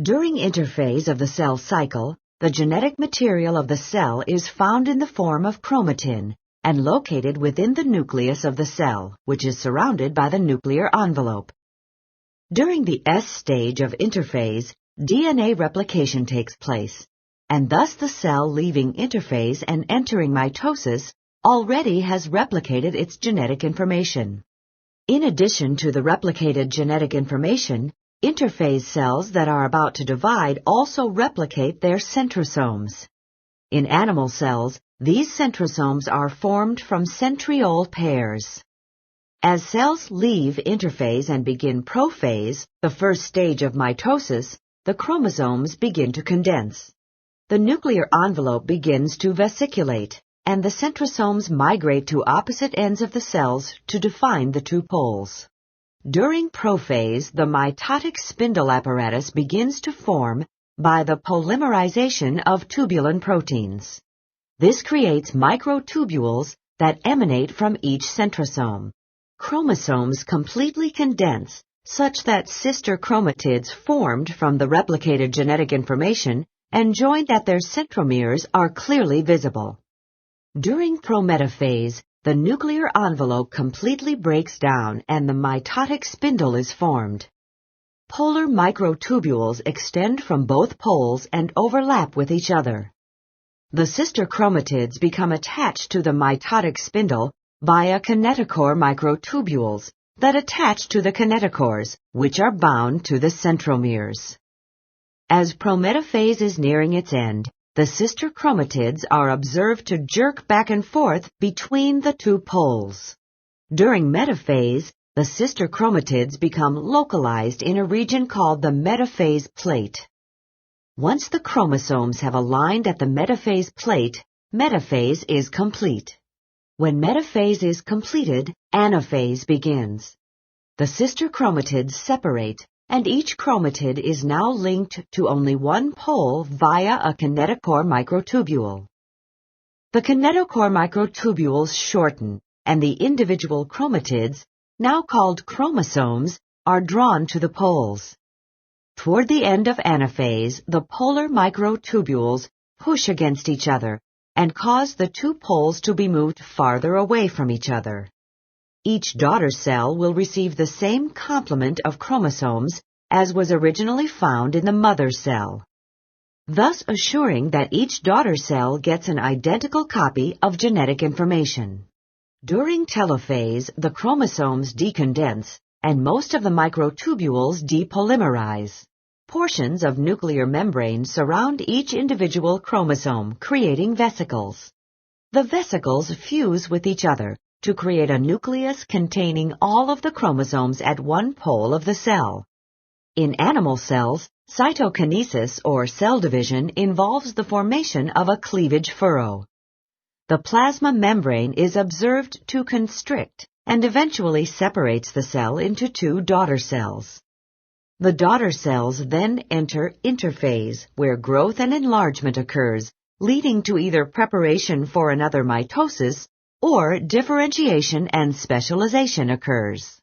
During interphase of the cell cycle, the genetic material of the cell is found in the form of chromatin and located within the nucleus of the cell, which is surrounded by the nuclear envelope. During the S stage of interphase, DNA replication takes place, and thus the cell leaving interphase and entering mitosis already has replicated its genetic information. In addition to the replicated genetic information, interphase cells that are about to divide also replicate their centrosomes. In animal cells, these centrosomes are formed from centriole pairs. As cells leave interphase and begin prophase, the first stage of mitosis, the chromosomes begin to condense. The nuclear envelope begins to vesiculate, and the centrosomes migrate to opposite ends of the cells to define the two poles. During prophase, the mitotic spindle apparatus begins to form by the polymerization of tubulin proteins. This creates microtubules that emanate from each centrosome. Chromosomes completely condense such that sister chromatids formed from the replicated genetic information and joined at their centromeres are clearly visible. During prometaphase, the nuclear envelope completely breaks down and the mitotic spindle is formed. Polar microtubules extend from both poles and overlap with each other. The sister chromatids become attached to the mitotic spindle via kinetochore microtubules that attach to the kinetochores, which are bound to the centromeres. As prometaphase is nearing its end, the sister chromatids are observed to jerk back and forth between the two poles. During metaphase, the sister chromatids become localized in a region called the metaphase plate. Once the chromosomes have aligned at the metaphase plate, metaphase is complete. When metaphase is completed, anaphase begins. The sister chromatids separate, and each chromatid is now linked to only one pole via a kinetochore microtubule. The kinetochore microtubules shorten, and the individual chromatids, now called chromosomes, are drawn to the poles. Toward the end of anaphase, the polar microtubules push against each other and cause the two poles to be moved farther away from each other. Each daughter cell will receive the same complement of chromosomes as was originally found in the mother cell, thus assuring that each daughter cell gets an identical copy of genetic information. During telophase, the chromosomes decondense and most of the microtubules depolymerize. Portions of nuclear membrane surround each individual chromosome, creating vesicles. The vesicles fuse with each other to create a nucleus containing all of the chromosomes at one pole of the cell. In animal cells, cytokinesis or cell division involves the formation of a cleavage furrow. The plasma membrane is observed to constrict and eventually separates the cell into two daughter cells. The daughter cells then enter interphase, where growth and enlargement occurs, leading to either preparation for another mitosis or differentiation and specialization occurs.